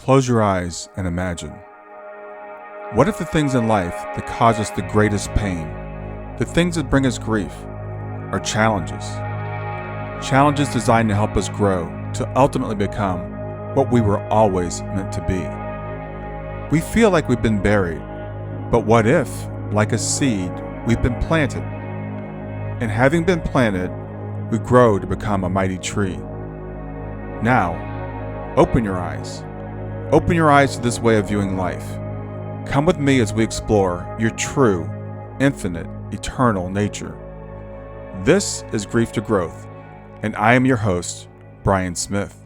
Close your eyes and imagine. What if the things in life that cause us the greatest pain, the things that bring us grief, are challenges? Challenges designed to help us grow, to ultimately become what we were always meant to be. We feel like we've been buried, but what if, like a seed, we've been planted? And having been planted, we grow to become a mighty tree. Now, open your eyes. Open your eyes to this way of viewing life. Come with me as we explore your true, infinite, eternal nature. This is Grief to Growth, and I am your host, Brian Smith.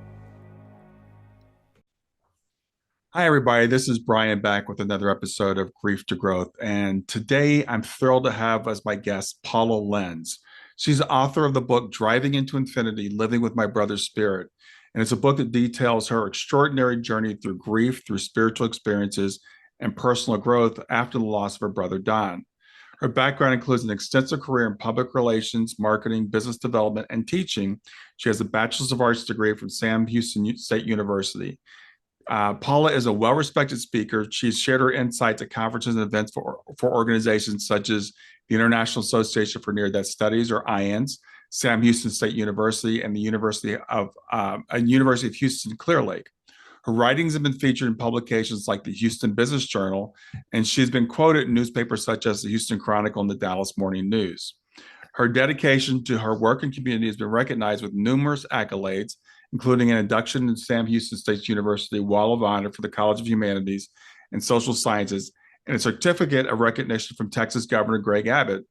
Hi, everybody. This is Brian back with another episode of Grief to Growth. And today I'm thrilled to have as my guest Paula Lenz. She's the author of the book Driving into Infinity, Living with My Brother's Spirit. And it's a book that details her extraordinary journey through grief, through spiritual experiences, and personal growth after the loss of her brother Don. Her background includes an extensive career in public relations, marketing, business development, and teaching. She has a Bachelor's of Arts degree from Sam Houston State University. Paula is a well-respected speaker. She's shared her insights at conferences and events for organizations such as the International Association for Near-Death Studies, or IANS, Sam Houston State University, and the University of Houston Clear Lake. Her writings have been featured in publications like the Houston Business Journal, and she's been quoted in newspapers such as the Houston Chronicle and the Dallas Morning News. Her dedication to her work and community has been recognized with numerous accolades, including an induction in Sam Houston State University Wall of Honor for the College of Humanities and Social Sciences, and a certificate of recognition from Texas Governor Greg Abbott.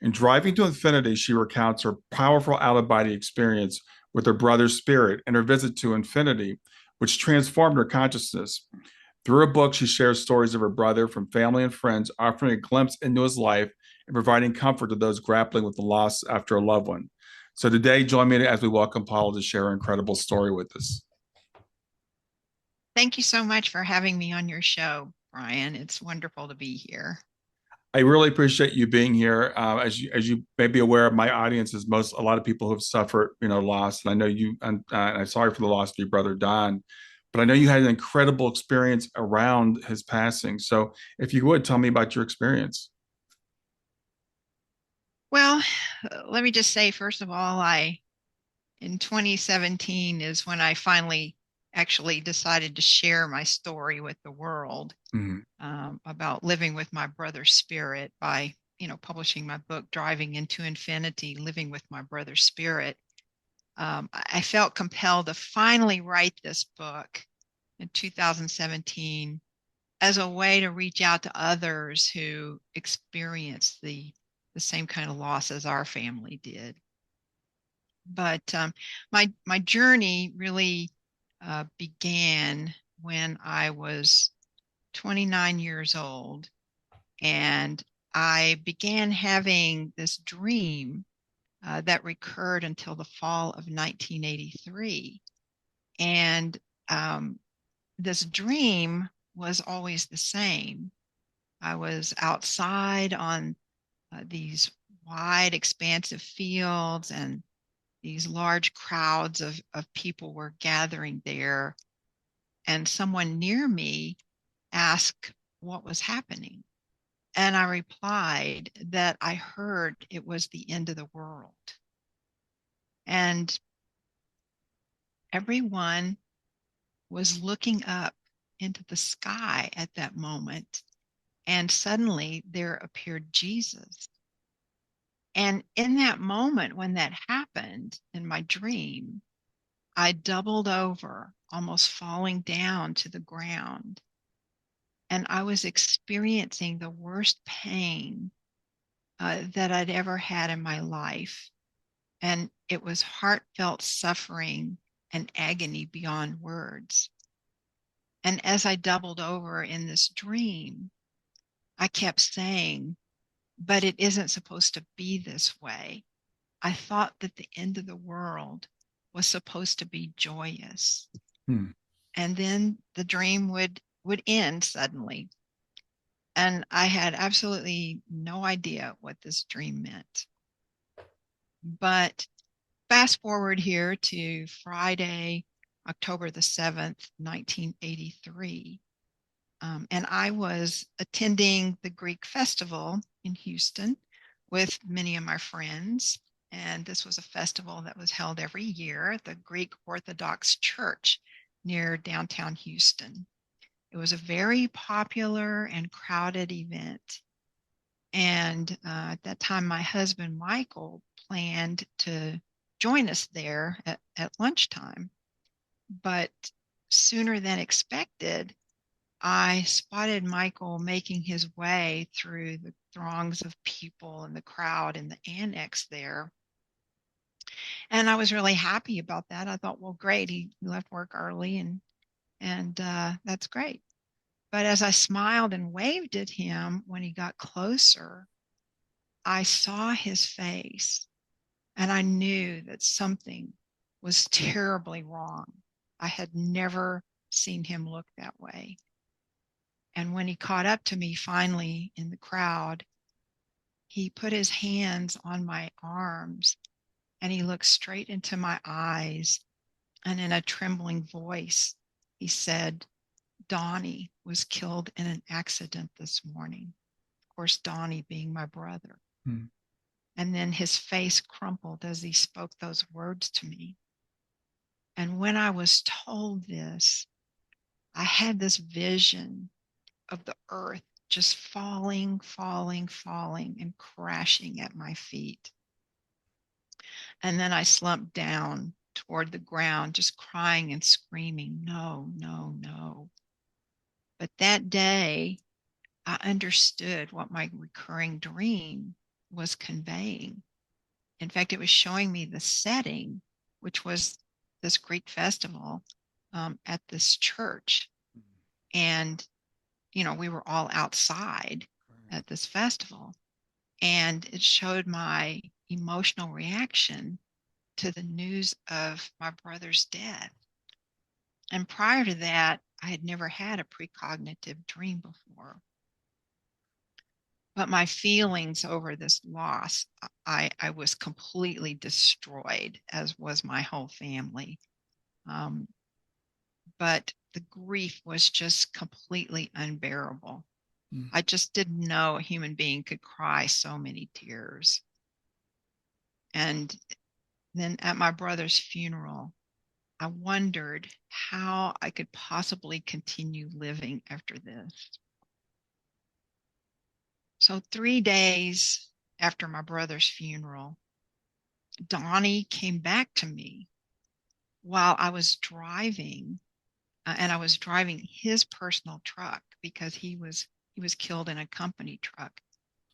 In Driving to Infinity, she recounts her powerful out-of-body experience with her brother's spirit and her visit to infinity, which transformed her consciousness. Through her book, she shares stories of her brother from family and friends, offering a glimpse into his life and providing comfort to those grappling with the loss after a loved one. So today, join me as we welcome Paula to share her incredible story with us. Thank you so much for having me on your show, Brian. It's wonderful to be here. I really appreciate you being here. As you may be aware, my audience is a lot of people who have suffered, loss. And I know you, and I'm sorry for the loss of your brother Don, but I know you had an incredible experience around his passing. So if you would tell me about your experience. Well, let me just say, first of all, in 2017 is when I finally actually decided to share my story with the world about living with my brother's spirit by, publishing my book, Driving into Infinity, Living with My Brother's Spirit. I felt compelled to finally write this book in 2017 as a way to reach out to others who experienced the same kind of loss as our family did. But my journey really began when I was 29 years old, and I began having this dream that recurred until the fall of 1983. And this dream was always the same. I was outside on these wide, expansive fields, and these large crowds of people were gathering there. And someone near me asked what was happening. And I replied that I heard it was the end of the world. And everyone was looking up into the sky at that moment. And suddenly there appeared Jesus. And in that moment, when that happened in my dream, I doubled over, almost falling down to the ground. And I was experiencing the worst pain that I'd ever had in my life. And it was heartfelt suffering and agony beyond words. And as I doubled over in this dream, I kept saying, but it isn't supposed to be this way. I thought that the end of the world was supposed to be joyous. And then the dream would end suddenly. And I had absolutely no idea what this dream meant. But fast forward here to Friday, October the 7th, 1983. And I was attending the Greek festival in Houston with many of my friends. And this was a festival that was held every year at the Greek Orthodox Church near downtown Houston. It was a very popular and crowded event. And at that time, my husband, Michael, planned to join us there at lunchtime. But sooner than expected, I spotted Michael making his way through the throngs of people and the crowd in the annex there. And I was really happy about that. I thought, well, great. He left work early and that's great. But as I smiled and waved at him when he got closer, I saw his face and I knew that something was terribly wrong. I had never seen him look that way. And when he caught up to me finally in the crowd, he put his hands on my arms and he looked straight into my eyes. And in a trembling voice, he said, Donnie was killed in an accident this morning. Of course, Donnie being my brother. Hmm. And then his face crumpled as he spoke those words to me. And when I was told this, I had this vision of the earth just falling, falling, falling, and crashing at my feet. And then I slumped down toward the ground, just crying and screaming, no, no, no. But that day, I understood what my recurring dream was conveying. In fact, it was showing me the setting, which was this Greek festival at this church. And, you know, we were all outside at this festival. And it showed my emotional reaction to the news of my brother's death. And prior to that, I had never had a precognitive dream before. But my feelings over this loss, I was completely destroyed, as was my whole family. But the grief was just completely unbearable. Mm. I just didn't know a human being could cry so many tears. And then at my brother's funeral, I wondered how I could possibly continue living after this. So 3 days after my brother's funeral, Donnie came back to me while I was driving, and I was driving his personal truck because he was killed in a company truck,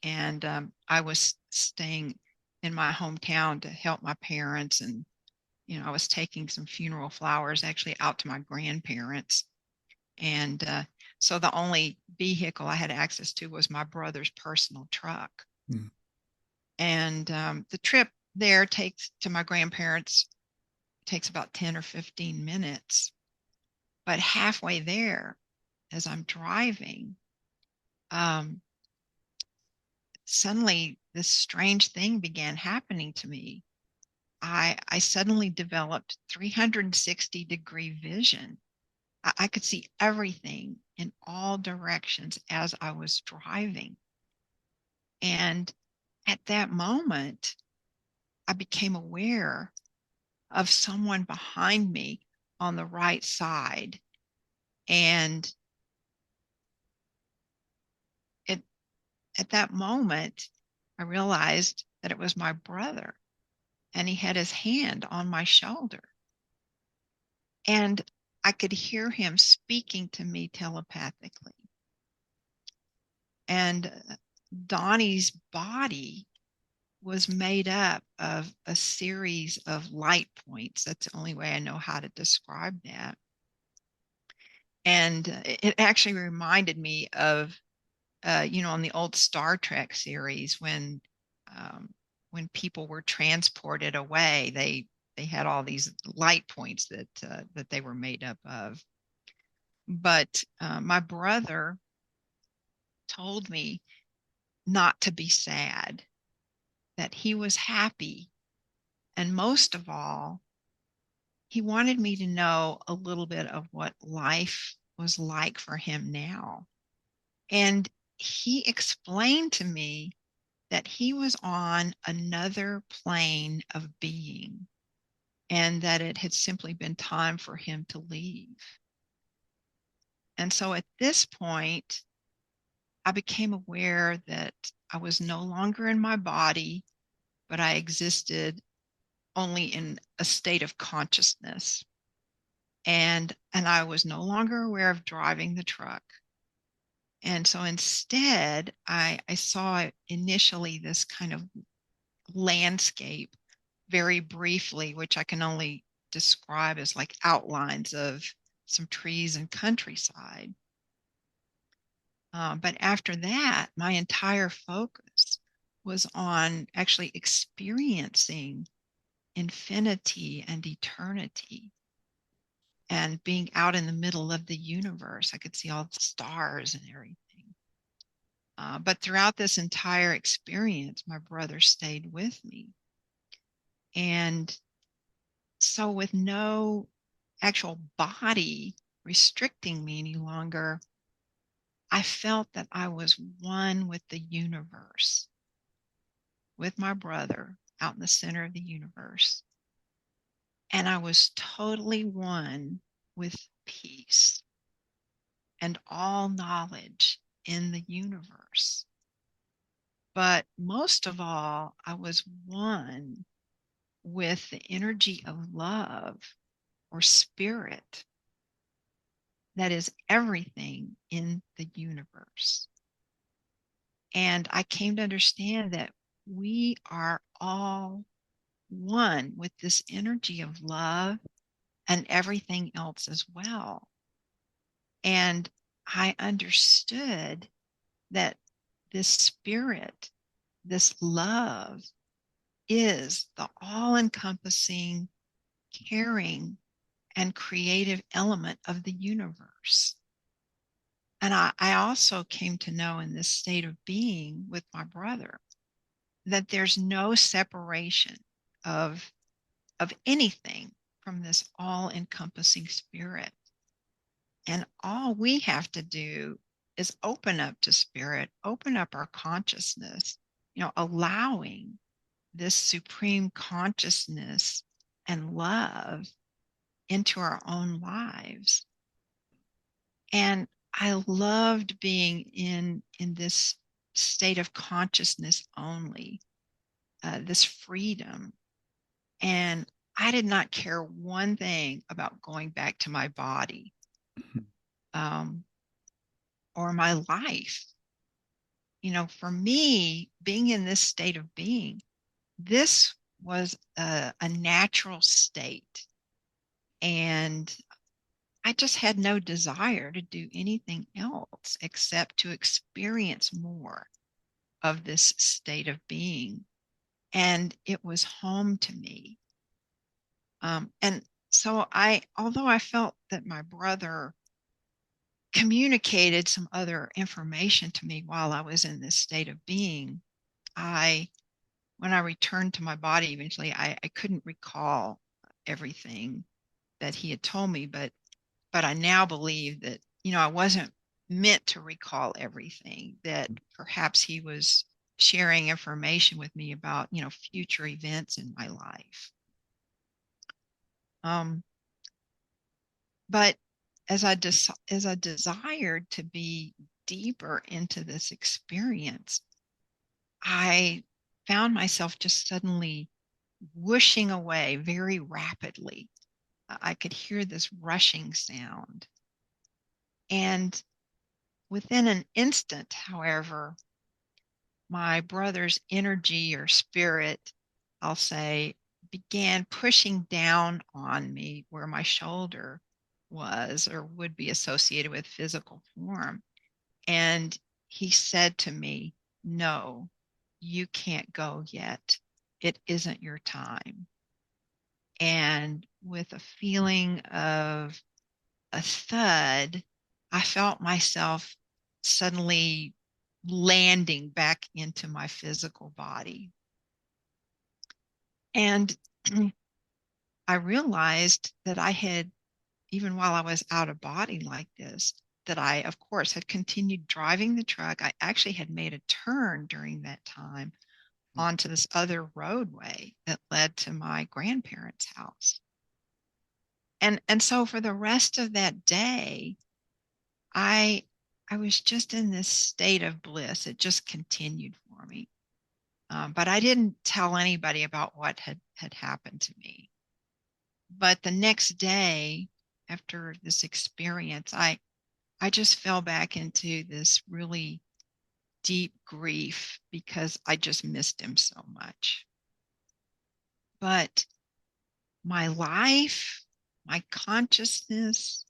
and I was staying in my hometown to help my parents, and I was taking some funeral flowers actually out to my grandparents, and so the only vehicle I had access to was my brother's personal truck. Mm. And the trip there takes to my grandparents takes about 10 or 15 minutes. But halfway there, as I'm driving, um, suddenly this strange thing began happening to me. I suddenly developed 360-degree vision. I could see everything in all directions as I was driving. And at that moment, I became aware of someone behind me on the right side. And it, at that moment, I realized that it was my brother, and he had his hand on my shoulder. And I could hear him speaking to me telepathically. And Donnie's body was made up of a series of light points. That's the only way I know how to describe that. And it actually reminded me of, on the old Star Trek series when people were transported away, they had all these light points that they were made up of. But my brother told me not to be sad, that he was happy, and most of all, he wanted me to know a little bit of what life was like for him now. And he explained to me that he was on another plane of being and that it had simply been time for him to leave. And so at this point, I became aware that I was no longer in my body, but I existed only in a state of consciousness. And I was no longer aware of driving the truck. And so instead, I saw initially this kind of landscape very briefly, which I can only describe as like outlines of some trees and countryside. But after that, my entire focus was on actually experiencing infinity and eternity and being out in the middle of the universe. I could see all the stars and everything. But throughout this entire experience, my brother stayed with me. And so, with no actual body restricting me any longer, I felt that I was one with the universe, with my brother out in the center of the universe. And I was totally one with peace and all knowledge in the universe. But most of all, I was one with the energy of love or spirit that is everything in the universe. And I came to understand that we are all one with this energy of love and everything else as well. And I understood that this spirit, this love, is the all encompassing, caring, and creative element of the universe. And I also came to know in this state of being with my brother that there's no separation of, of anything from this all encompassing spirit. And all we have to do is open up to spirit, open up our consciousness, allowing this supreme consciousness and love into our own lives. And I loved being in this state of consciousness only, this freedom. And I did not care one thing about going back to my body um, or my life. For me, being in this state of being, this was a natural state. And I just had no desire to do anything else except to experience more of this state of being. And it was home to me. And so although I felt that my brother communicated some other information to me while I was in this state of being, when I returned to my body eventually, I couldn't recall everything that he had told me, but I now believe that, I wasn't meant to recall everything, that perhaps he was sharing information with me about, future events in my life. But as I desired to be deeper into this experience, I found myself just suddenly whooshing away very rapidly. I could hear this rushing sound. And within an instant, however, my brother's energy or spirit, I'll say, began pushing down on me where my shoulder was or would be associated with physical form. And he said to me, "No, you can't go yet. It isn't your time." And with a feeling of a thud, I felt myself suddenly landing back into my physical body. And I realized that I had, even while I was out of body like this, that I, of course, had continued driving the truck. I actually had made a turn during that time onto this other roadway that led to my grandparents' house. And so for the rest of that day, I I was just in this state of bliss. It just continued for me. But I didn't tell anybody about what had happened to me. But the next day, after this experience, I just fell back into this really deep grief because I just missed him so much. But my life, my consciousness,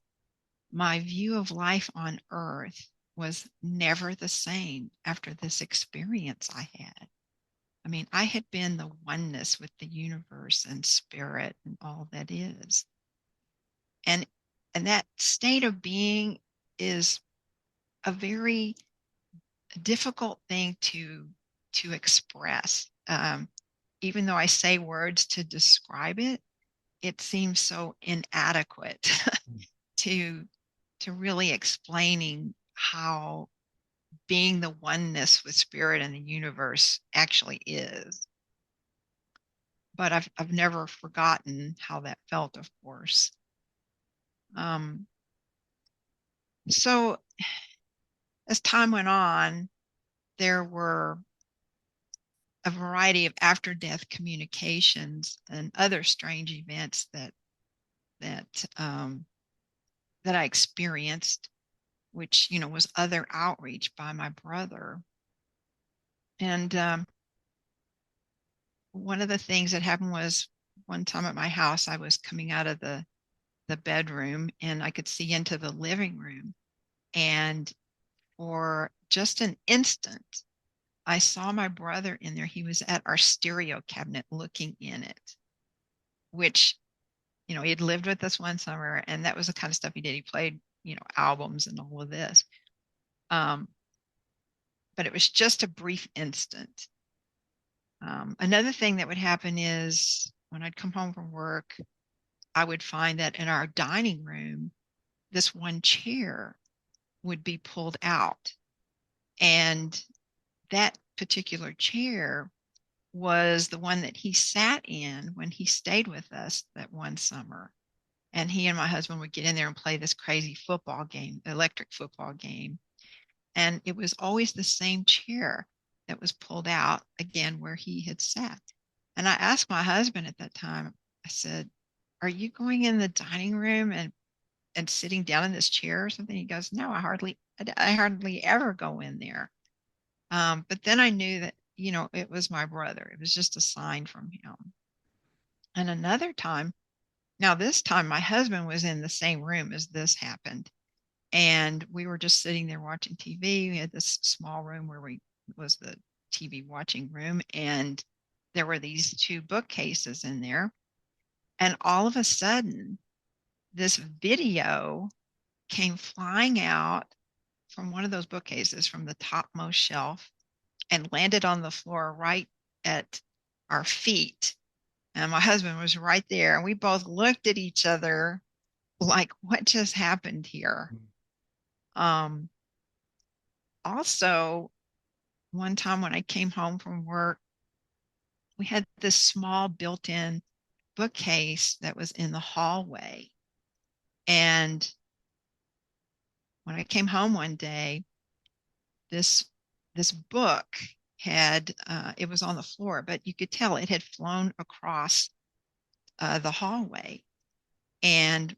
my view of life on earth was never the same after this experience I had. I mean, I had been the oneness with the universe and spirit and all that is. And and that state of being is a very difficult thing to express. Even though I say words to describe it, it seems so inadequate to to really explaining how being the oneness with spirit and the universe actually is. But I've never forgotten how that felt, of course. Um, so as time went on, there were a variety of after death communications and other strange events that that I experienced, which was other outreach by my brother. And one of the things that happened was one time at my house, I was coming out of the bedroom and I could see into the living room. And for just an instant, I saw my brother in there. He was at our stereo cabinet looking in it, which, he had lived with us one summer, and that was the kind of stuff he did. He played, albums and all of this. Um, but it was just a brief instant. Another thing that would happen is when I'd come home from work, I would find that in our dining room, this one chair would be pulled out. And that particular chair was the one that he sat in when he stayed with us that one summer. And he and my husband would get in there and play this crazy football game, electric football game. And it was always the same chair that was pulled out again where he had sat. And I asked my husband at that time, I said, "Are you going in the dining room and sitting down in this chair or something?" He goes, "No, I hardly ever go in there." But then I knew that, it was my brother. It was just a sign from him. And another time, now this time my husband was in the same room as this happened. And we were just sitting there watching TV. We had this small room where we was the TV watching room. And there were these two bookcases in there. And all of a sudden, this video came flying out from one of those bookcases from the topmost shelf and landed on the floor right at our feet. And my husband was right there. And we both looked at each other like, what just happened here? Um, Also, one time when I came home from work, we had this small built in bookcase that was in the hallway. And when I came home one day, this this book had it was on the floor, but you could tell it had flown across the hallway. And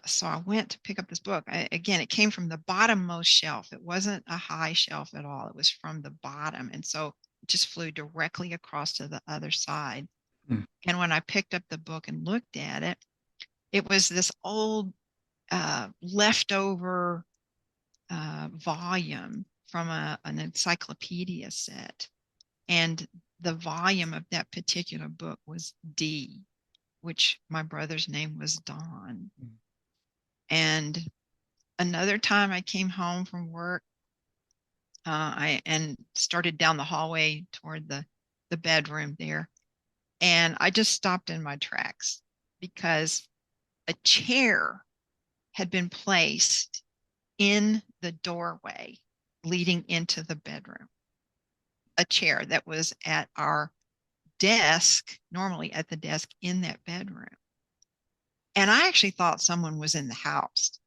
so I went to pick up this book. Again, it came from the bottommost shelf. It wasn't a high shelf at all. It was from the bottom. And so it just flew directly across to the other side. Mm. And when I picked up the book and looked at it, it was this old leftover volume from an encyclopedia set. And the volume of that particular book was D, which my brother's name was Don. Mm. And another time I came home from work, I and started down the hallway toward the bedroom there. And I just stopped in my tracks because a chair had been placed in the doorway leading into the bedroom. A chair that was at our desk, normally at the desk in that bedroom. And I actually thought someone was in the house.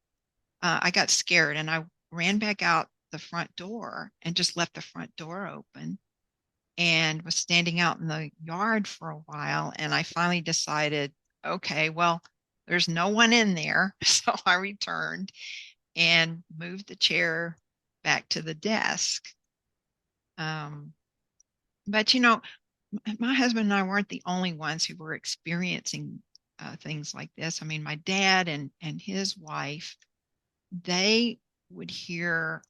I got scared and I ran back out the front door and just left the front door open and was standing out in the yard for a while. And I finally decided, okay, well, there's no one in there. So I returned and moved the chair back to the desk. Um, but, my husband and I weren't the only ones who were experiencing things like this. I mean, my dad and his wife, they would hear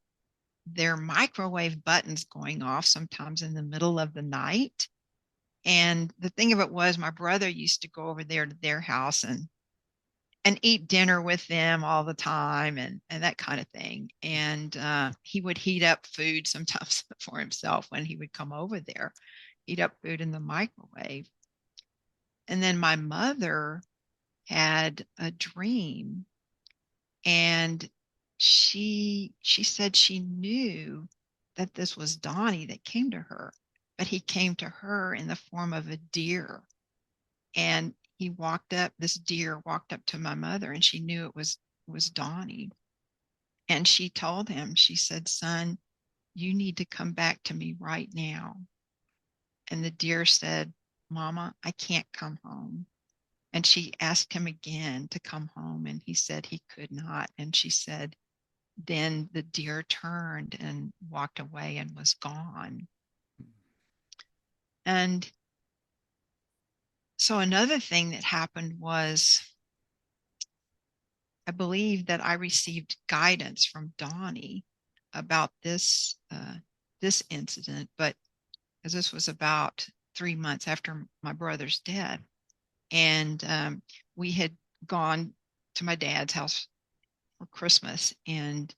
their microwave buttons going off sometimes in the middle of the night. And the thing of it was, my brother used to go over there to their house and eat dinner with them all the time and that kind of thing. And he would heat up food sometimes for himself when he would come over there, heat up food in the microwave. And then my mother had a dream, and she said she knew that this was Donnie that came to her, but he came to her in the form of a deer. And this deer walked up to my mother, and she knew it was Donnie. And she told him, she said, "Son, you need to come back to me right now." And the deer said, "Mama, I can't come home." And she asked him again to come home, and he said he could not. And she said, then the deer turned and walked away and was gone. And so another thing that happened was, I believe that I received guidance from Donnie about this incident, but because this was about 3 months after my brother's death, and we had gone to my dad's house for Christmas, and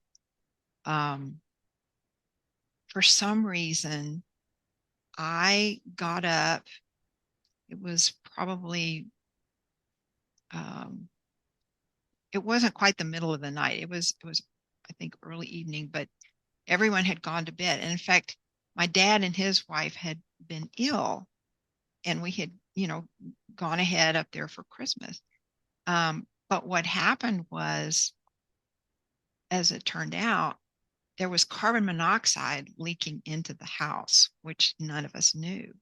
for some reason I got up. It was probably um, it wasn't quite the middle of the night. It was I think early evening, but everyone had gone to bed. And in fact, my dad and his wife had been ill, and we had gone ahead up there for Christmas. But what happened was, as it turned out, there was carbon monoxide leaking into the house, which none of us knew.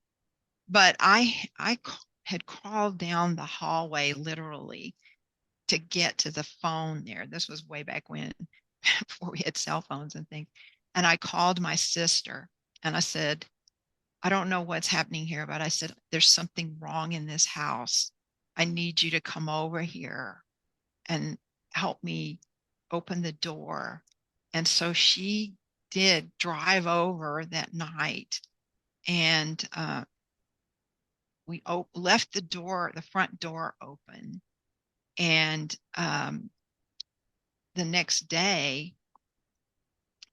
But I had crawled down the hallway literally to get to the phone there. This was way back when, before we had cell phones and things. And I called my sister and I said, "I don't know what's happening here, but I said, there's something wrong in this house. I need you to come over here and help me open the door." And so she did drive over that night, and we left the front door open. And the next day,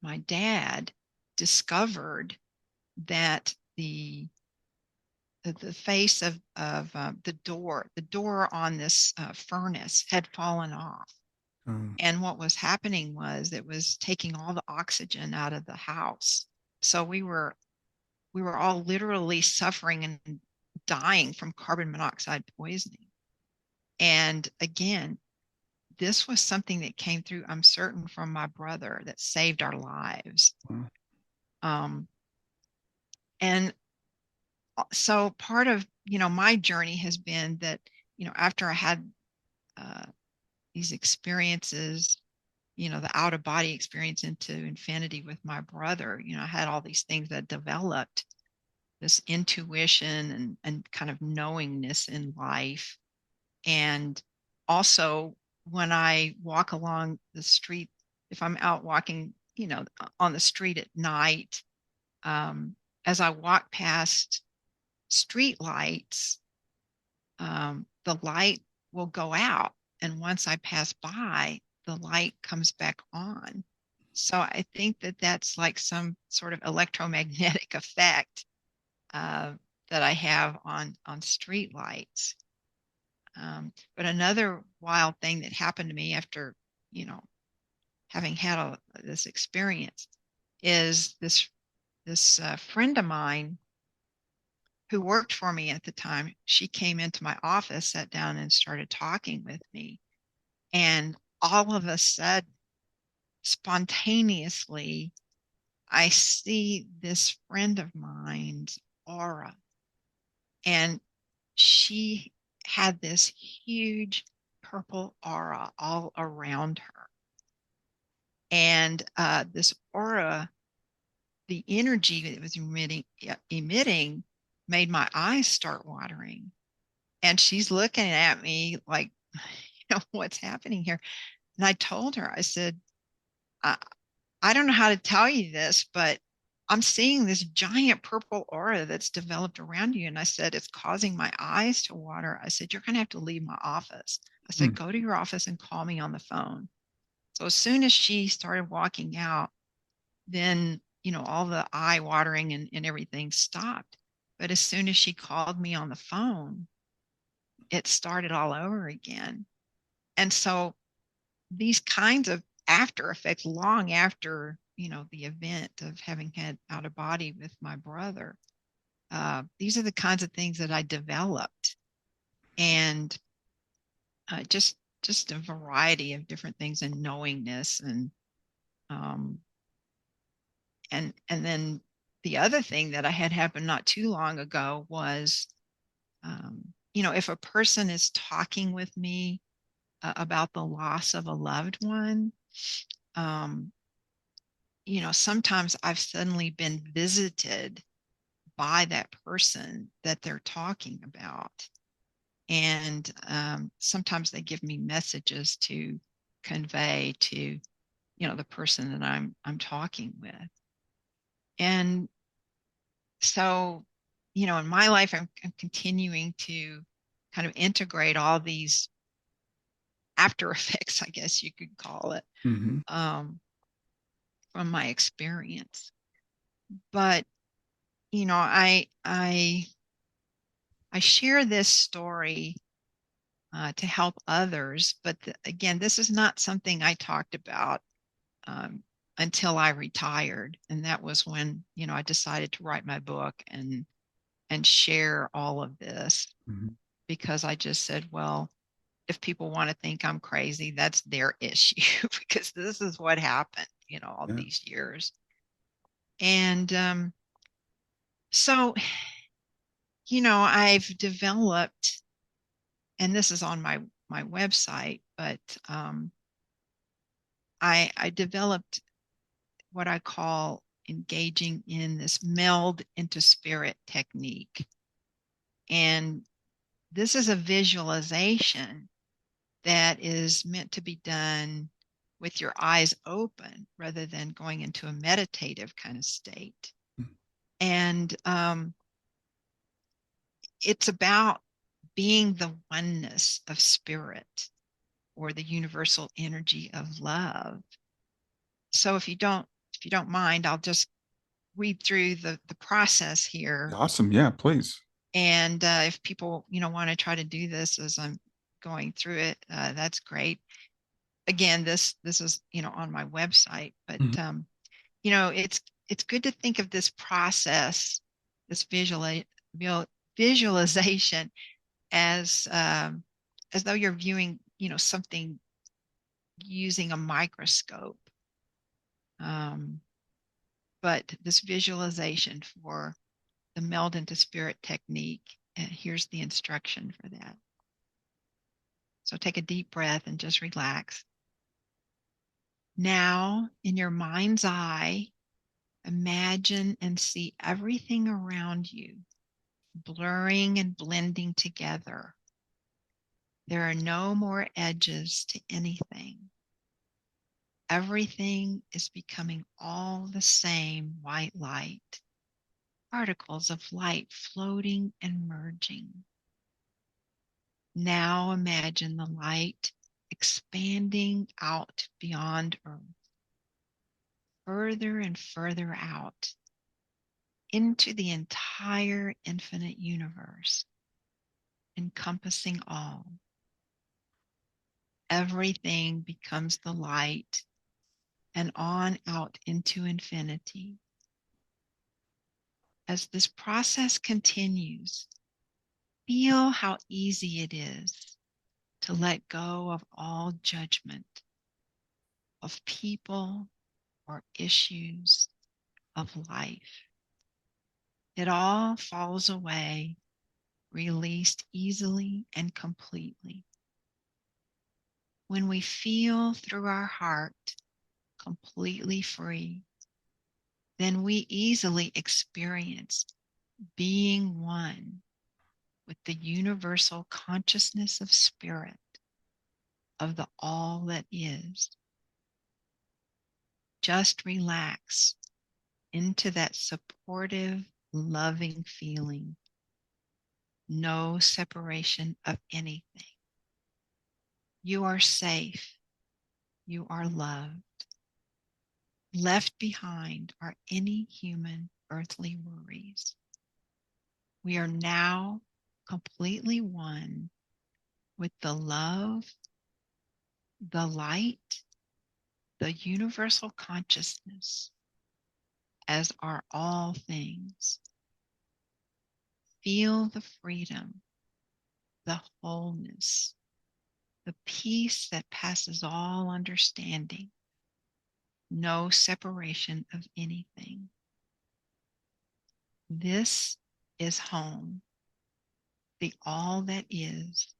my dad discovered that the face of the door on this furnace had fallen off. And what was happening was it was taking all the oxygen out of the house. So we were all literally suffering and dying from carbon monoxide poisoning. And again, this was something that came through, I'm certain, from my brother that saved our lives. Um, and so part of, my journey has been that, after I had uh, these experiences, the out of body experience into infinity with my brother, I had all these things that developed this intuition and kind of knowingness in life. And also, when I walk along the street, if I'm out walking, on the street at night, as I walk past street lights, the light will go out. And once I pass by, the light comes back on. So I think that that's like some sort of electromagnetic effect. that I have on street lights. But another wild thing that happened to me after, having had this experience is this friend of mine who worked for me at the time. She came into my office, sat down, and started talking with me. And all of a sudden, spontaneously, I see this friend of mine's aura. And she had this huge purple aura all around her. And this aura, the energy that it was emitting made my eyes start watering. And she's looking at me like, what's happening here? And I told her, I said, I, I don't know how to tell you this, but I'm seeing this giant purple aura that's developed around you. And I said, it's causing my eyes to water. I said, you're going to have to leave my office. I said, go to your office and call me on the phone. So as soon as she started walking out, then, all the eye watering and everything stopped. But as soon as she called me on the phone, it started all over again. And so these kinds of after effects, long after, the event of having had out of body with my brother, these are the kinds of things that I developed. And just a variety of different things and knowingness um, and then the other thing that I had happened not too long ago was, if a person is talking with me about the loss of a loved one, um, sometimes I've suddenly been visited by that person that they're talking about. And sometimes they give me messages to convey to, the person that I'm talking with. And so, in my life, I'm continuing to kind of integrate all these after effects, I guess you could call it, from my experience. But, I share this story to help others. But again, this is not something I talked about um, until I retired. And that was when, I decided to write my book and share all of this, because I just said, well, if people want to think I'm crazy, that's their issue because this is what happened, all these years. And so, I've developed, and this is on my website, but I developed what I call engaging in this meld into spirit technique. And this is a visualization that is meant to be done with your eyes open rather than going into a meditative kind of state. And it's about being the oneness of spirit or the universal energy of love. So if you don't mind, I'll just read through the process here. Awesome. Yeah, please. And if people, want to try to do this as I'm going through it, that's great. Again, this is, on my website, but it's good to think of this process, this visualization as though you're viewing, something using a microscope. But this visualization for the meld into spirit technique, and here's the instruction for that. So take a deep breath and just relax. Now, in your mind's eye, imagine and see everything around you blurring and blending together. There are no more edges to anything. Everything is becoming all the same white light, particles of light floating and merging. Now imagine the light expanding out beyond Earth, further and further out, into the entire infinite universe, encompassing all. Everything becomes the light and on out into infinity. As this process continues, feel how easy it is to let go of all judgment of people or issues of life. It all falls away, released easily and completely. When we feel through our heart completely free, then we easily experience being one with the universal consciousness of spirit, of the all that is. Just relax into that supportive, loving feeling. No separation of anything. You are safe. You are loved. Left behind are any human earthly worries. We are now completely one with the love, the light, the universal consciousness, as are all things. Feel the freedom, the wholeness, the peace that passes all understanding. No separation of anything. This is home, the all that is.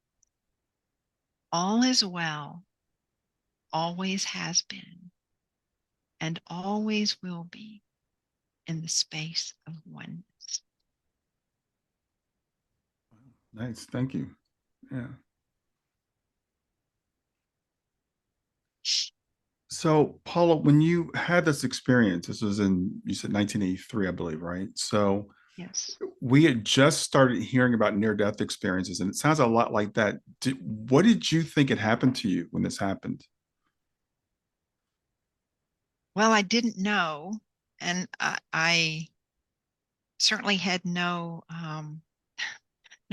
All is well, always has been, and always will be in the space of oneness. Nice. Thank you. Yeah. So, Paula, when you had this experience, this was in, you said 1983, I believe, right? So, Yes. we had just started hearing about near-death experiences, and it sounds a lot like that. What did you think had happened to you when this happened? Well, I didn't know, and I certainly had no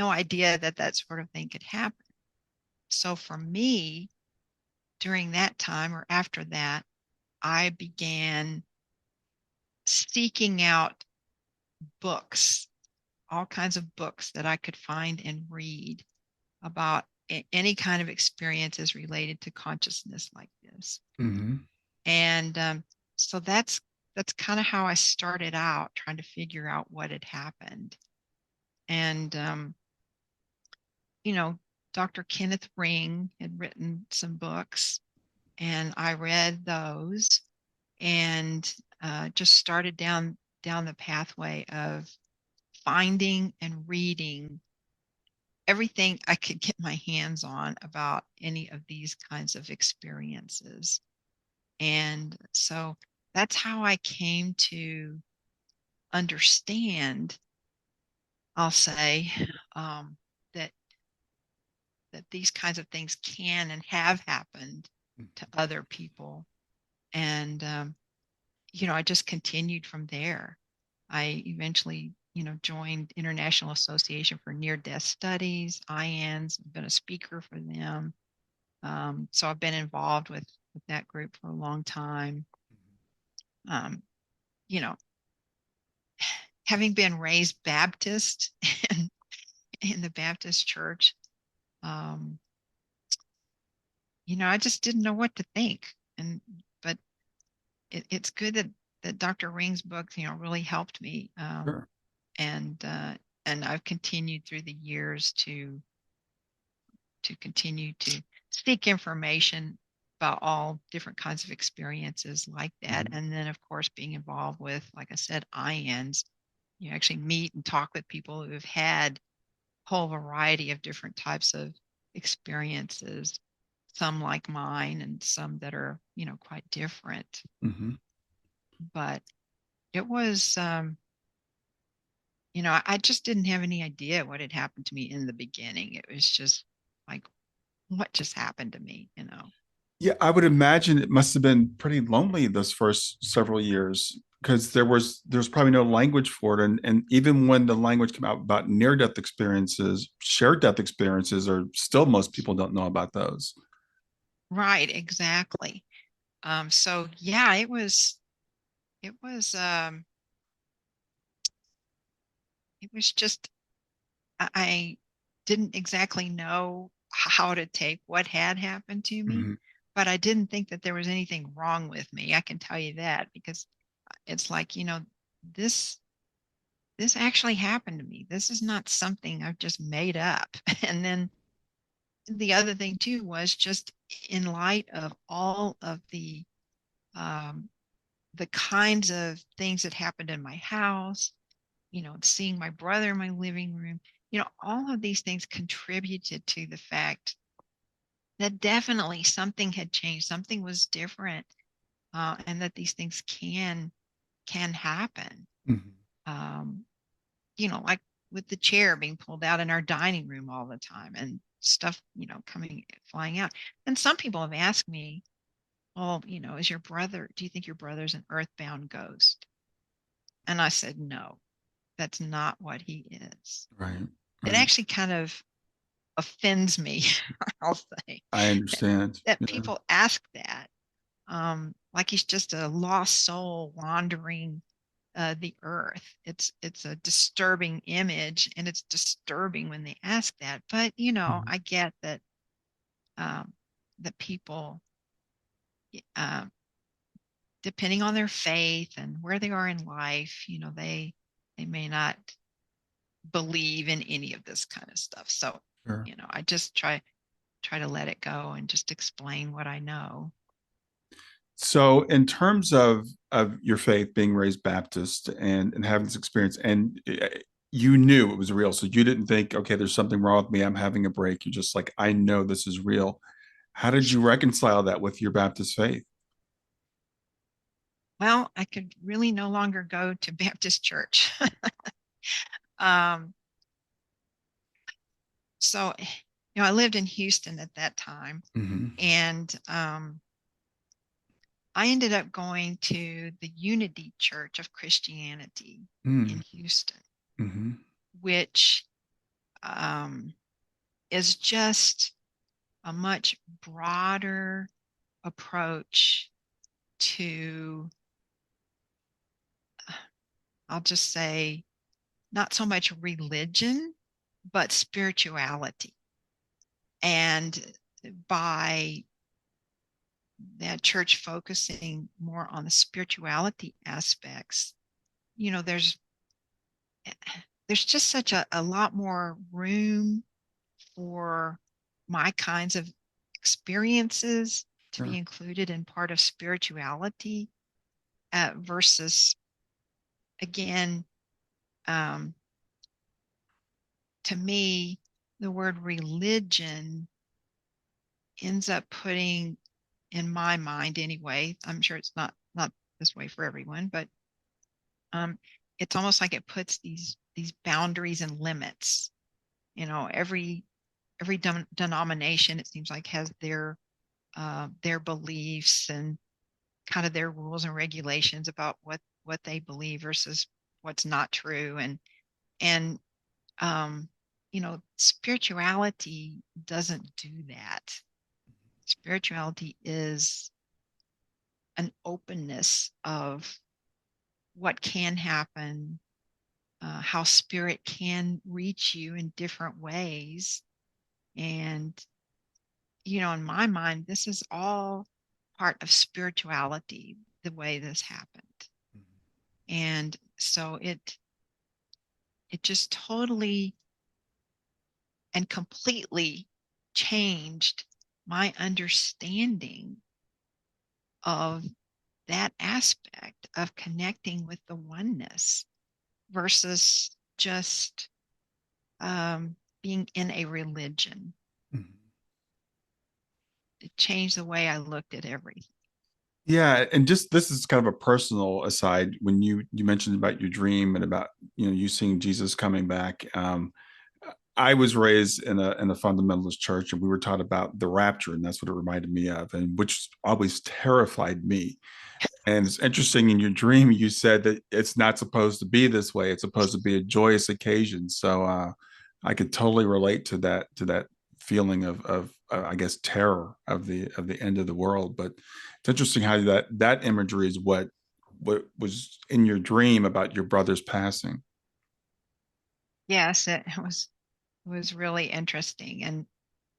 idea that that sort of thing could happen. So for me, during that time or after that, I began seeking out books, all kinds of books that I could find and read about any kind of experiences related to consciousness like this. Mm-hmm. And so that's kind of how I started out trying to figure out what had happened. And you know, Dr. Kenneth Ring had written some books, and I read those and just started down the pathway of finding and reading everything I could get my hands on about any of these kinds of experiences. And so that's how I came to understand, I'll say, that these kinds of things can and have happened to other people. And I just continued from there. I eventually, joined International Association for Near Death Studies, IANS. I've been a speaker for them. So I've been involved with that group for a long time. Um, you know, Having been raised Baptist in the Baptist church, um, I just didn't know what to think. But it's good that Dr. Ring's book, really helped me. Sure. And I've continued through the years to continue to seek information about all different kinds of experiences like that. Mm-hmm. And then, of course, being involved with, like I said, IANs, you actually meet and talk with people who have had a whole variety of different types of experiences, some like mine and some that are, quite different. Mm-hmm. But it was, I just didn't have any idea what had happened to me in the beginning. It was just like, what just happened to me? Yeah, I would imagine it must have been pretty lonely those first several years because there's probably no language for it, and even when the language came out about near death experiences, shared death experiences, are still most people don't know about those. Right, exactly. So yeah, it was it was just I didn't exactly know how to take what had happened to me, Mm-hmm. but I didn't think that there was anything wrong with me. I can tell you that because it's like, this this actually happened to me. This is not something I've just made up. And then the other thing too was just in light of all of um, the kinds of things that happened in my house, seeing my brother in my living room, all of these things contributed to the fact that definitely something had changed, something was different, and that these things can happen. Mm-hmm. Um, like with the chair being pulled out in our dining room all the time and stuff, coming flying out. And some people have asked me, well, do you think your brother's an earthbound ghost? And I said, no, that's not what he is. Right, It right. actually kind of offends me, I'll say, I understand. that Yeah. people ask that. Like he's just a lost soul wandering the earth. It's a disturbing image, and it's disturbing when they ask that. But Mhm. I get that um, that people, uh, depending on their faith and where they are in life, they may not believe in any of this kind of stuff. So, Sure. I just try to let it go and just explain what I know. So, in terms of your faith, being raised Baptist and having this experience, and you knew it was real, so you didn't think, okay, there's something wrong with me. I'm having a break. You're just like, I know this is real. How did you reconcile that with your Baptist faith? Well, I could really no longer go to Baptist church. um, so, I lived in Houston at that time, Mm-hmm. and I ended up going to the Unity Church of Christianity in Houston, Mm-hmm. which um, is just a much broader approach to, I'll just say, not so much religion, but spirituality. And by that church focusing more on the spirituality aspects, you know, there's there's just such a lot more room for my kinds of experiences to be Sure. included in part of spirituality, versus, again, um, to me, the word religion ends up putting, in my mind anyway, I'm sure it's not this way for everyone, but um, it's almost like it puts these boundaries and limits. Every denomination, it seems like, has their beliefs and kind of their rules and regulations about what they believe versus what's not true. And um, spirituality doesn't do that. Spirituality is an openness of what can happen, how spirit can reach you in different ways. And, in my mind, this is all part of spirituality, the way this happened. And so it just totally and completely changed my understanding of that aspect of connecting with the oneness versus just being in a religion. Mhm. It changed the way I looked at everything. Yeah, and just this is kind of a personal aside. When you mentioned about your dream and about you seeing Jesus coming back. I was raised in a fundamentalist church, and we were taught about the rapture, and that's what it reminded me of, and which always terrified me. And it's interesting, in your dream, you said that it's not supposed to be this way. It's supposed to be a joyous occasion. So I could totally relate to that feeling of I guess terror of the end of the world. But it's interesting how that imagery is what was in your dream about your brother's passing. Yes, it was really interesting. And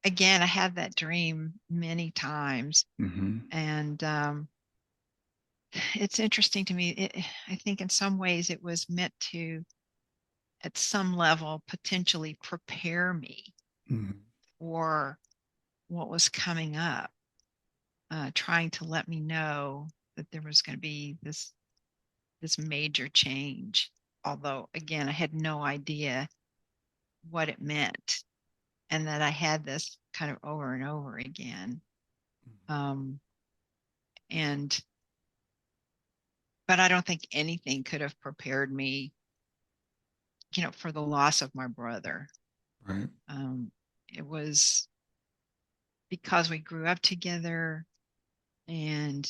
again, I had that dream many times. Hmm. And it's interesting to me. I think in some ways it was meant to, at some level, potentially prepare me Hmm. for what was coming up, trying to let me know that there was going to be this major change. Although, again, I had no idea what it meant, and that I had this kind of over and over again. Um, and but I don't think anything could have prepared me, for the loss of my brother. Right. Um, it was because we grew up together, and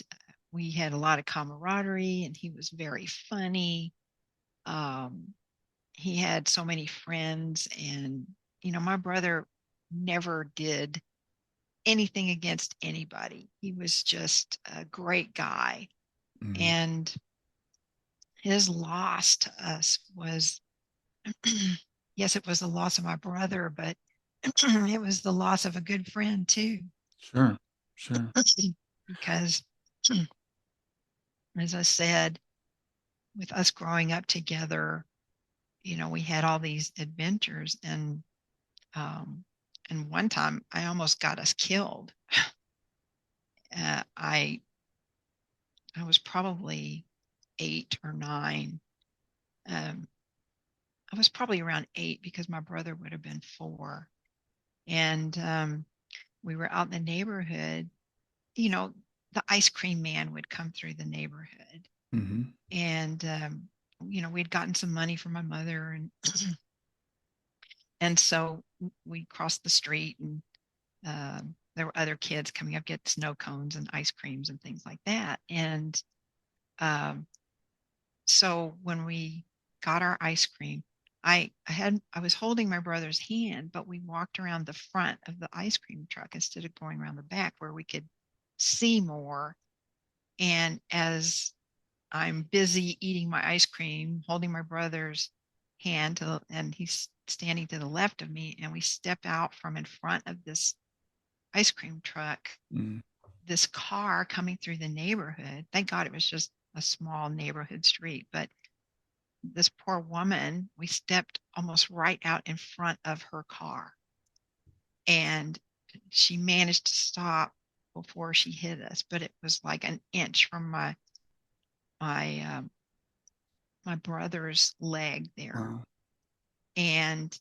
we had a lot of camaraderie, and he was very funny. Um, he had so many friends, and my brother never did anything against anybody. He was just a great guy. Hmm. And his loss to us was, yes, it was the loss of my brother, but it was the loss of a good friend too. Sure. Sure. Because, as I said, with us growing up together, we had all these adventures, um, and one time I almost got us killed. Uh, I I was probably 8 or 9. Um, I was probably around 8 because my brother would have been 4. And we were out in the neighborhood. You know, the ice cream man would come through the neighborhood. Hmm. And, we'd gotten some money from my mother. And so we crossed the street, and there were other kids coming up, get snow cones and ice creams and things like that. And um, so when we got our ice cream, I was holding my brother's hand, but we walked around the front of the ice cream truck instead of going around the back where we could see more. And as I'm busy eating my ice cream, holding my brother's hand and he's standing to the left of me, and we step out from in front of this ice cream truck, Hmm. this car coming through the neighborhood. Thank God it was just a small neighborhood street, but this poor woman, we stepped almost right out in front of her car, and she managed to stop before she hit us, but it was like an inch from my my brother's leg there. Wow. And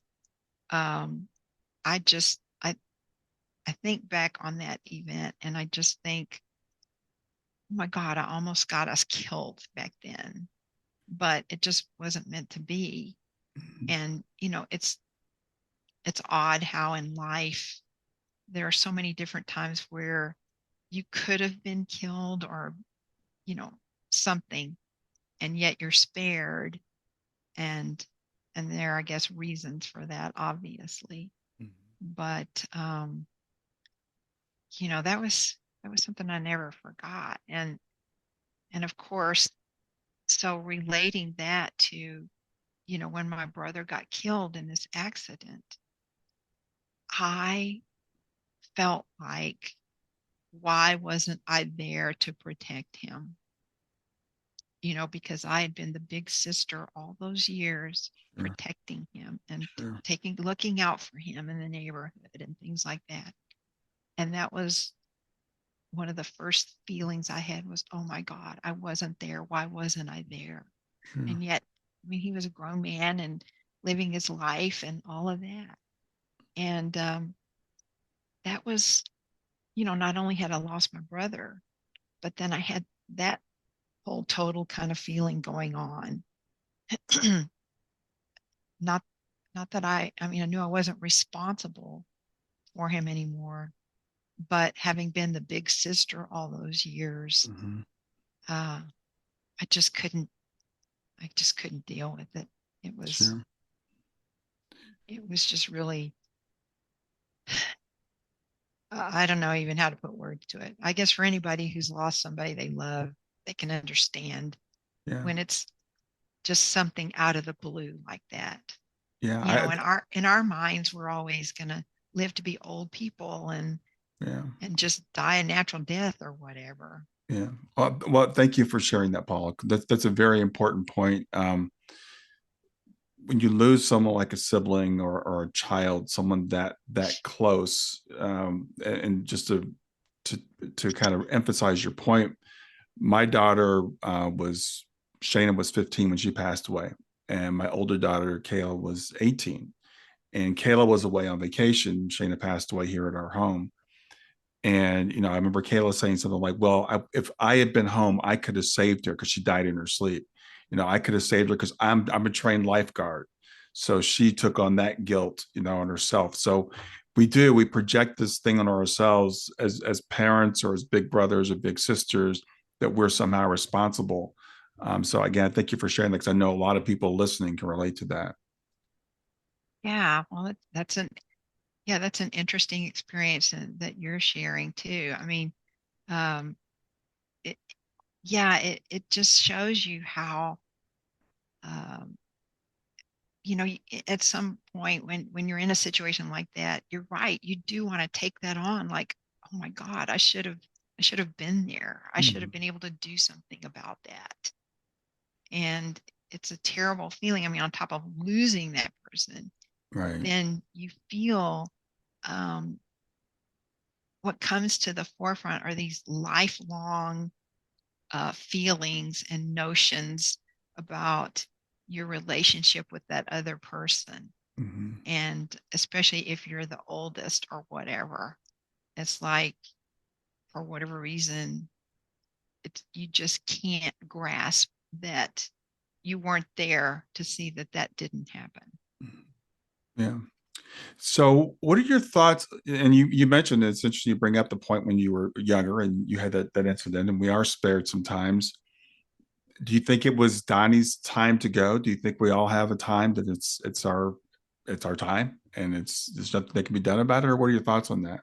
um, I think back on that event, and I just think, oh my God, I almost got us killed back then, but it just wasn't meant to be. Hmm. And it's odd how in life there are so many different times where you could have been killed, or you know something, and yet you're spared. And and there are, I guess, reasons for that, obviously. But that was something I never forgot. And of course, so relating that to when my brother got killed in this accident, I felt like, why wasn't I there to protect him? Because I had been the big sister all those years, Sure. protecting him and Sure. looking out for him in the neighborhood and things like that. And that was one of the first feelings I had was, oh my God, I wasn't there. Why wasn't I there? Sure. And yet, I mean, he was a grown man and living his life and all of that. And that was, not only had I lost my brother, but then I had that whole total kind of feeling going on. not not that I mean, I knew I wasn't responsible for him anymore, but having been the big sister all those years, Hmm. uh, I just couldn't, I just couldn't deal with it. It was, Sure. it was just really, I don't know even how to put words to it. I guess for anybody who's lost somebody they love, they can understand Yeah. when it's just something out of the blue like that. Yeah. You know, in our minds, we're always gonna live to be old people Yeah. and just die a natural death or whatever. Yeah. Well, thank you for sharing that, Paula. That's a very important point. When you lose someone like a sibling or a child, someone that close, and just to to kind of emphasize your point, my daughter was Shayna was 15 when she passed away, and my older daughter Kayla was 18, and Kayla was away on vacation. Shayna passed away here at our home. And I remember Kayla saying something like, "Well, if I had been home, I could have saved her because she died in her sleep. I could have saved her because I'm a trained lifeguard." So she took on that guilt, on herself. So we project this thing on ourselves as parents or as big brothers or big sisters, that we're somehow responsible. So again, thank you for sharing that, because I know a lot of people listening can relate to that. Yeah, well, that's an interesting experience that you're sharing too. I mean, um, it, yeah, it just shows you how, um, at some point when you're in a situation like that, you're right. You do want to take that on, like, oh my God, I should have been there. I should have Mhm. been able to do something about that. And it's a terrible feeling. I mean, on top of losing that person, Right. then you feel, um, what comes to the forefront are these lifelong feelings and notions about your relationship with that other person. Mhm. And especially if you're the oldest or whatever, it's like, for whatever reason, you just can't grasp that you weren't there to see that that didn't happen. Yeah. So, what are your thoughts? And you mentioned it's interesting you bring up the point when you were younger and you had that incident, and we are spared sometimes. Do you think it was Donnie's time to go? Do you think we all have a time that it's our time and there's nothing that can be done about it? Or what are your thoughts on that?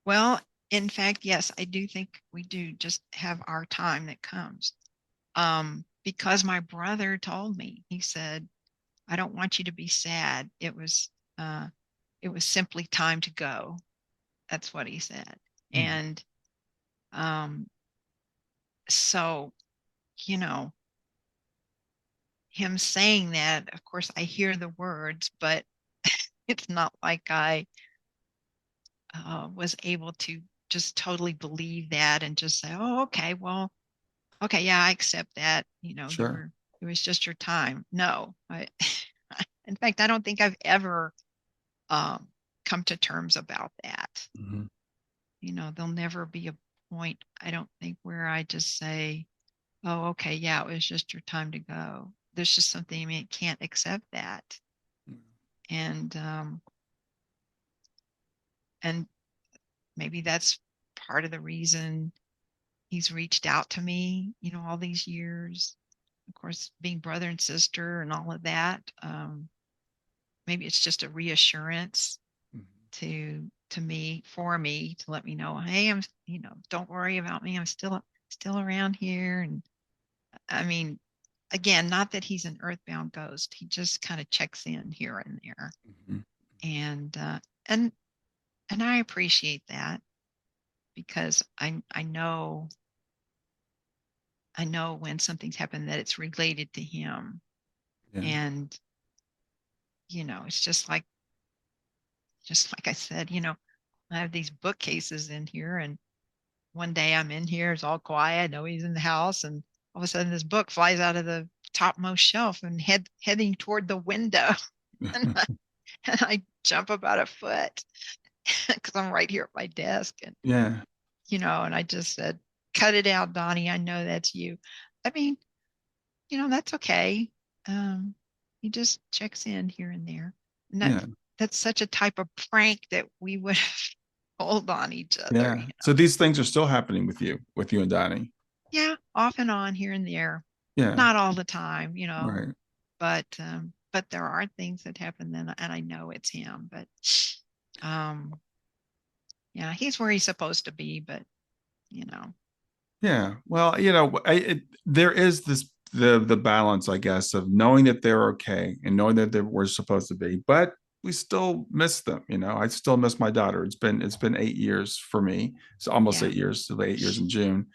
Well, in fact, yes, I do think we do just have our time that comes. Because my brother told me, he said, I don't want you to be sad. Uh, it was simply time to go. That's what he said. Mhm. And um, so, you know, him saying that, of course, I hear the words, but it's not like I was able to just totally believe that and just say, oh, okay, well, okay, yeah, I accept that. Sure. It was just your time. No, in fact, I don't think I've ever um, come to terms about that. Mhm. There'll never be a point, I don't think, where I just say, oh, okay, yeah, it was just your time to go. There's just something, I mean, can't accept that. And, and maybe that's part of the reason he's reached out to me, all these years. Of course, being brother and sister and all of that. Maybe it's just a reassurance Mhm. to me, for me, to let me know, hey, don't worry about me. I'm still around here. And I mean, again, not that he's an earthbound ghost. He just kind of checks in here and there. Mhm. And and and I appreciate that, because I know when something's happened that it's related to him. Yeah. And it's just like I said, I have these bookcases in here, and one day I'm in here, it's all quiet. I know he's in the house, and all of a sudden this book flies out of the topmost shelf and heading toward the window. and, I, and I jump about a foot because I'm right here at my desk. Yeah. And I just said, cut it out, Donnie. I know that's you. I mean, that's okay. Um, he just checks in here and there. And Yeah. that's such a type of prank that we would hold on each other. Yeah. So these things are still happening with you and Donnie. Yeah, off and on here and there. Yeah, Not all the time, right. but there are things that happen then, and I know it's him. But um, yeah, he's where he's supposed to be. But you know, Yeah. Well, there is the balance, I guess, of knowing that they're okay and knowing that they were supposed to be, but we still miss them. I still miss my daughter. It's been 8 years for me. It's almost yeah, 8 years, so 8 years in June.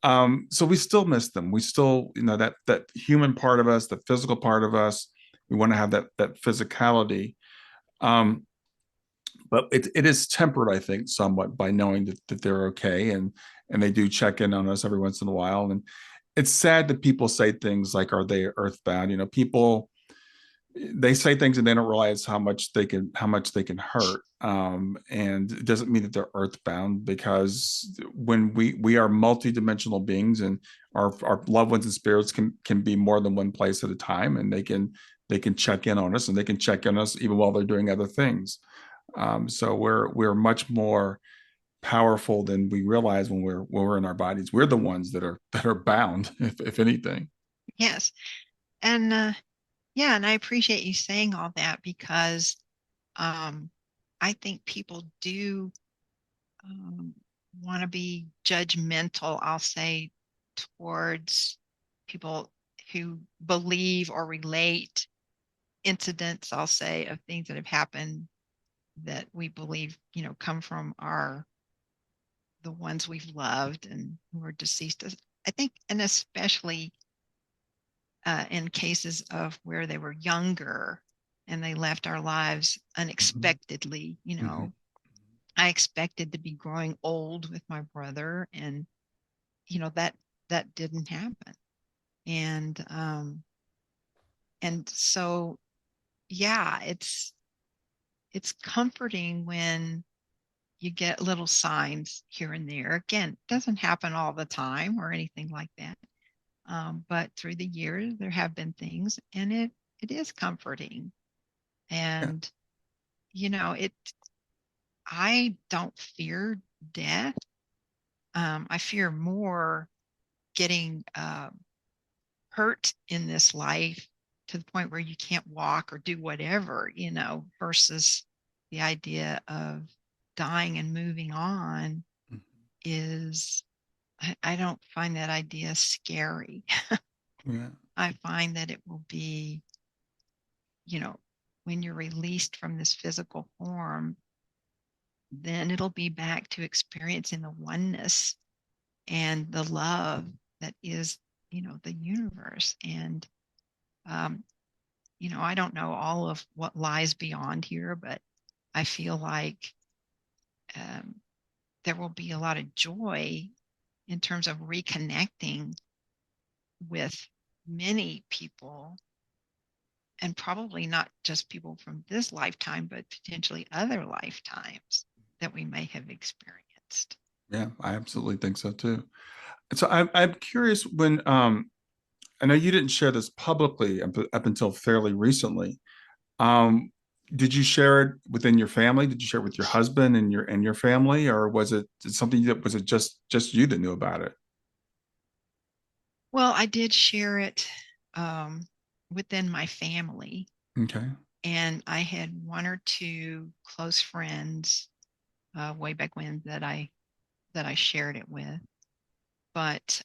So we still miss them. We still, that human part of us, the physical part of us, we want to have that physicality. Um, but it is tempered, I think, somewhat by knowing that they're okay, and they do check in on us every once in a while. And it's sad that people say things like, "Are they earthbound?" People, they say things and they don't realize how much they can hurt. And it doesn't mean that they're earthbound, because when we are multidimensional beings, and our loved ones and spirits can be more than one place at a time, and they can check in on us, and they can check in on us even while they're doing other things. So we're much more powerful than we realize when we're in our bodies. We're the ones that are bound, if anything. yes, and yeah, and I appreciate you saying all that because um, I think people do um, want to be judgmental, I'll say, towards people who believe or relate incidents, I'll say, of things that have happened that we believe, come from the ones we've loved and who are deceased. I think, and especially in cases of where they were younger and they left our lives Mm-hmm. unexpectedly. Mm-hmm. I expected to be growing old with my brother, and that didn't happen. And so yeah, it's comforting when you get little signs here and there. Again, it doesn't happen all the time or anything like that. But through the years, there have been things, and it is comforting. Yeah. And it. I don't fear death. I fear more getting hurt in this life to the point where you can't walk or do whatever, versus the idea of dying and moving on is, I don't find that idea scary. Yeah. I find that it will be, you know, when you're released from this physical form, then it'll be back to experiencing the oneness and the love that is, the universe. And, um, I don't know all of what lies beyond here, but I feel like um, there will be a lot of joy in terms of reconnecting with many people, and probably not just people from this lifetime, but potentially other lifetimes that we may have experienced. Yeah, I absolutely think so too. So I'm curious, when I know you didn't share this publicly up until fairly recently. Um, did you share it within your family? Did you share it with your husband and your family, or was it just you that knew about it? Well, I did share it um, within my family, Okay. and I had one or two close friends way back when that I shared it with. But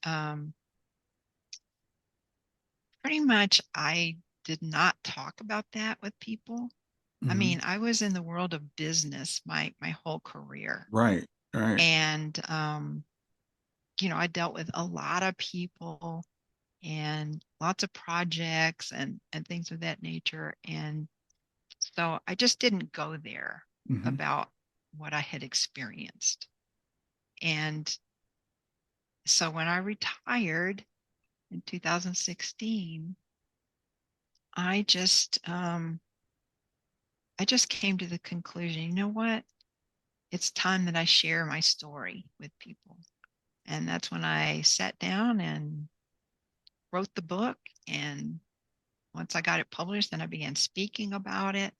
pretty much, I did not talk about that with people. I Hmm. mean, I was in the world of business my whole career, Right. Right. and I dealt with a lot of people and lots of projects and things of that nature. And so I just didn't go there Hmm. about what I had experienced. And so when I retired in 2016, I just I just came to the conclusion, you know what? It's time that I share my story with people. And that's when I sat down and wrote the book. And once I got it published, then I began speaking about it.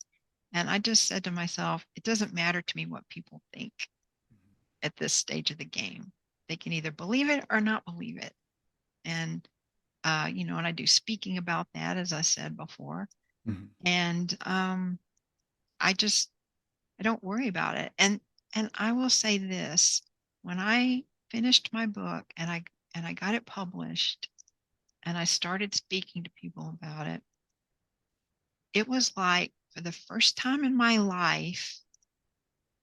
And I just said to myself, it doesn't matter to me what people think at this stage of the game. they can either believe it or not believe it. And, and I do speaking about that, as I said before. Mm-hmm. And I just, I don't worry about it. And I will say this, when I finished my book and I got it published and I started speaking to people about it, it was like for the first time in my life,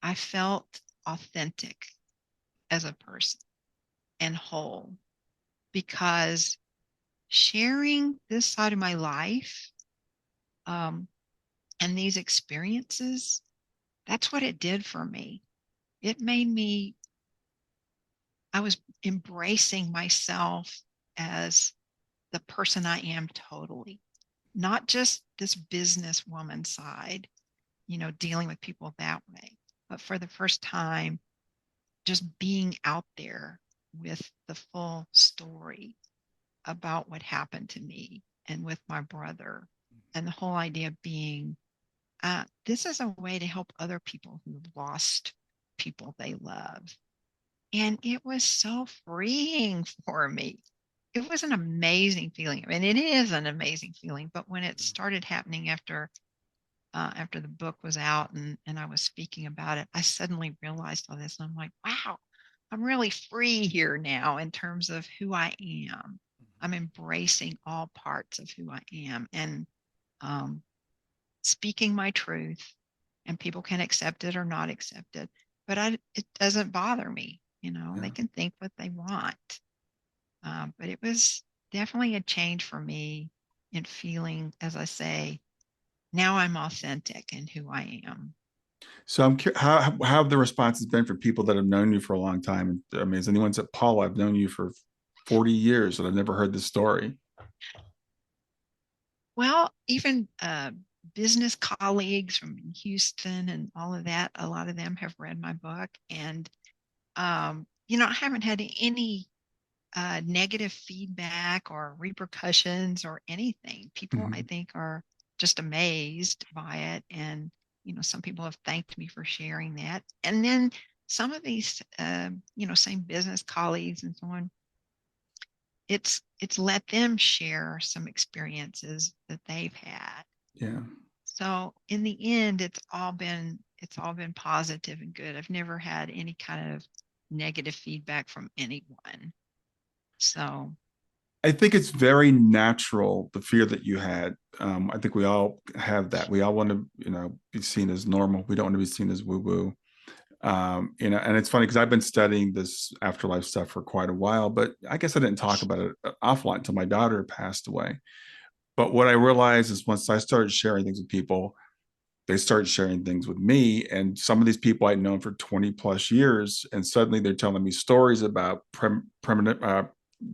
I felt authentic as a person and whole, because sharing this side of my life, um, and these experiences, that's what it did for me. It made me, I was embracing myself as the person I am totally, not just this businesswoman side, dealing with people that way, but for the first time, just being out there with the full story about what happened to me and with my brother. And the whole idea being, this is a way to help other people who've lost people they love. And it was so freeing for me. It was an amazing feeling. I mean, it is an amazing feeling. But when it started happening after the book was out and I was speaking about it, I suddenly realized all this. And I'm like, wow, I'm really free here now in terms of who I am. I'm embracing all parts of who I am and um, speaking my truth, and people can accept it or not accept it. But it doesn't bother me. They Yeah. can think what they want. But it was definitely a change for me in feeling, as I say, now I'm authentic in who I am. So I'm curious, how have the responses been for people that have known you for a long time? I mean, has anyone said, Paul, I've known you for 40 years and I've never heard this story? Well, even business colleagues from Houston and all of that, a lot of them have read my book. And, I haven't had any negative feedback or repercussions or anything. People, I Mm-hmm. think, are just amazed by it. And, some people have thanked me for sharing that. And then some of these, same business colleagues and so on, it's let them share some experiences that they've had. Yeah. So in the end, it's all been positive and good. I've never had any kind of negative feedback from anyone. So I think it's very natural, the fear that you had. I think we all have that. We all want to, be seen as normal. We don't want to be seen as woo woo. And it's funny because I've been studying this afterlife stuff for quite a while, but I guess I didn't talk about it an awful lot until my daughter passed away. But what I realized is once I started sharing things with people, they started sharing things with me. And some of these people I'd known for 20 plus years, and suddenly they're telling me stories about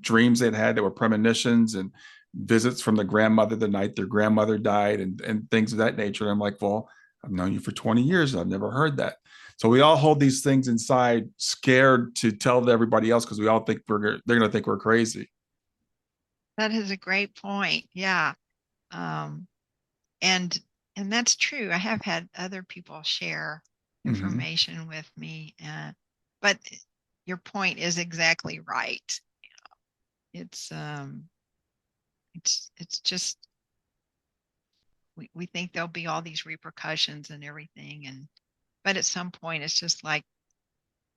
dreams they'd had that were premonitions and visits from the grandmother the night their grandmother died and things of that nature. And I'm like, well, I've known you for 20 years. And I've never heard that. So we all hold these things inside, scared to tell to everybody else because we all think they're going to think we're crazy. that is a great point. Yeah. Um, and and that's true. I have had other people share Mm-hmm. information with me, but your point is exactly right. It's it's just we think there'll be all these repercussions and everything, and but at some point it's just like,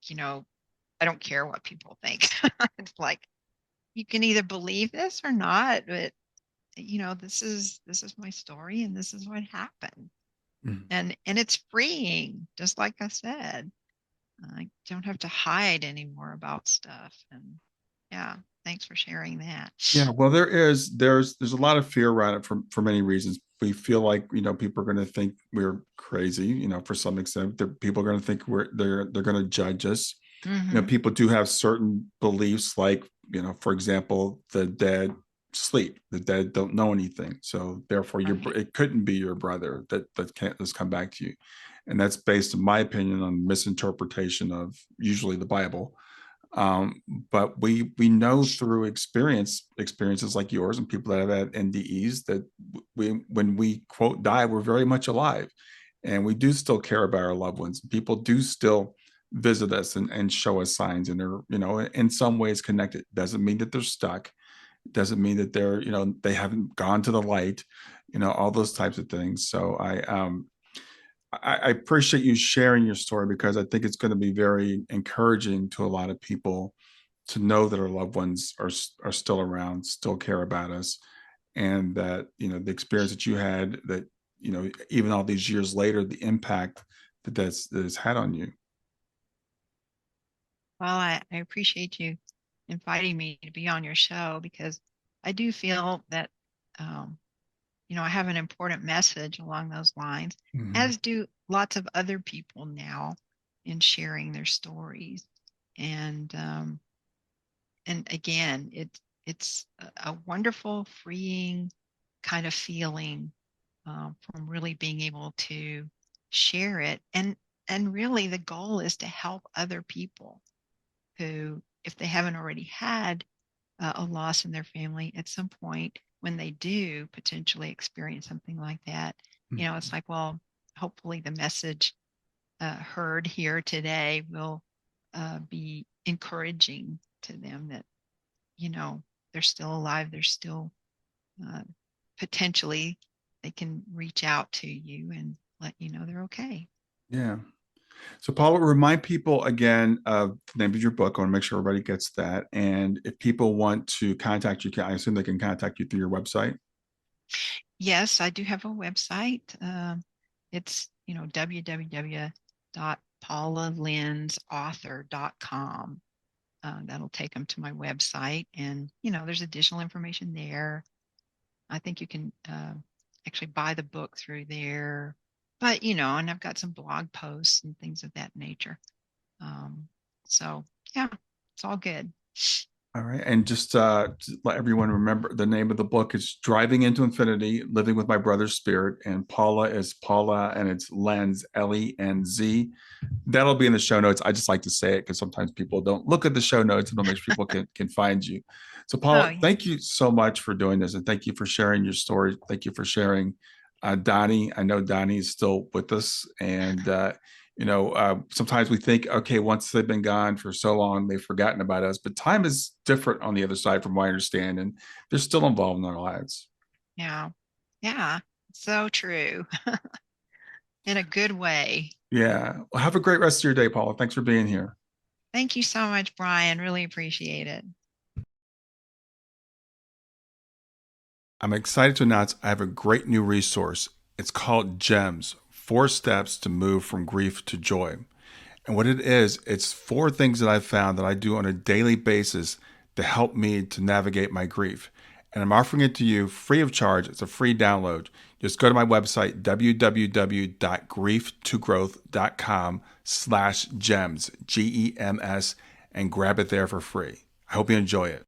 you know, I don't care what people think. It's like you can either believe this or not, but this is my story and this is what happened. Mm-hmm. And it's freeing, just like I said. I don't have to hide anymore about stuff. And yeah, thanks for sharing that. Yeah, well, there's a lot of fear around it for many reasons. We feel like people are going to think we're crazy. For some extent, people are going to think they're going to judge us. Hmm. People do have certain beliefs, like for example, the dead sleep. The dead don't know anything, so therefore, Right. it couldn't be your brother that can't just come back to you, and that's based, in my opinion, on misinterpretation of usually the Bible. um, but we know through experiences like yours and people that have had NDEs that when we quote die, we're very much alive, and we do still care about our loved ones. People do still visit us and show us signs, and they're, in some ways connected. Doesn't mean that they're stuck. Doesn't mean that they're, they haven't gone to the light, all those types of things. So I appreciate you sharing your story, because I think it's going to be very encouraging to a lot of people to know that our loved ones are still around, still care about us, and that, the experience that you had, that, even all these years later, the impact that it's had on you. Well, I appreciate you inviting me to be on your show, because I do feel that, um, I have an important message along those lines, Hmm. as do lots of other people now in sharing their stories. And and again, it's a wonderful, freeing kind of feeling, from really being able to share it. And really, the goal is to help other people who, if they haven't already had a loss in their family, at some point when they do potentially experience something like that, it's like, well, hopefully the message heard here today will be encouraging to them that, you know, they're still alive, they're still uh, potentially, they can reach out to you and let you know they're okay. Yeah. So, Paula, remind people again of the name of your book. I want to make sure everybody gets that. And if people want to contact you, I assume they can contact you through your website. Yes, I do have a website. It's, www.paulalenz.author.com. That'll take them to my website. And, there's additional information there. I think you can actually buy the book through there. But, and I've got some blog posts and things of that nature. Um, so, yeah, it's all good. All right. And just to let everyone remember, the name of the book is Driving into Infinity, Living with My Brother's Spirit. And Paula is Paula, and it's Lenz, Lenz. That'll be in the show notes. I just like to say it because sometimes people don't look at the show notes, and it'll make sure people can find you. So, Oh, Paula, yeah. thank you so much for doing this, and thank you for sharing your story. Thank you for sharing Donnie. I know Donnie is still with us, and sometimes we think, okay, once they've been gone for so long, they've forgotten about us. But time is different on the other side, from what I understand, and they're still involved in our lives. Yeah. Yeah. So true. In a good way. Yeah. Well, have a great rest of your day, Paula. Thanks for being here. Thank you so much, Brian. Really appreciate it. I'm excited to announce I have a great new resource. It's called GEMS, 4 Steps to Move from Grief to Joy. And what it is, it's 4 things that I've found that I do on a daily basis to help me to navigate my grief. And I'm offering it to you free of charge. It's a free download. Just go to my website, www.grieftogrowth.com/gems, GEMS, and grab it there for free. I hope you enjoy it.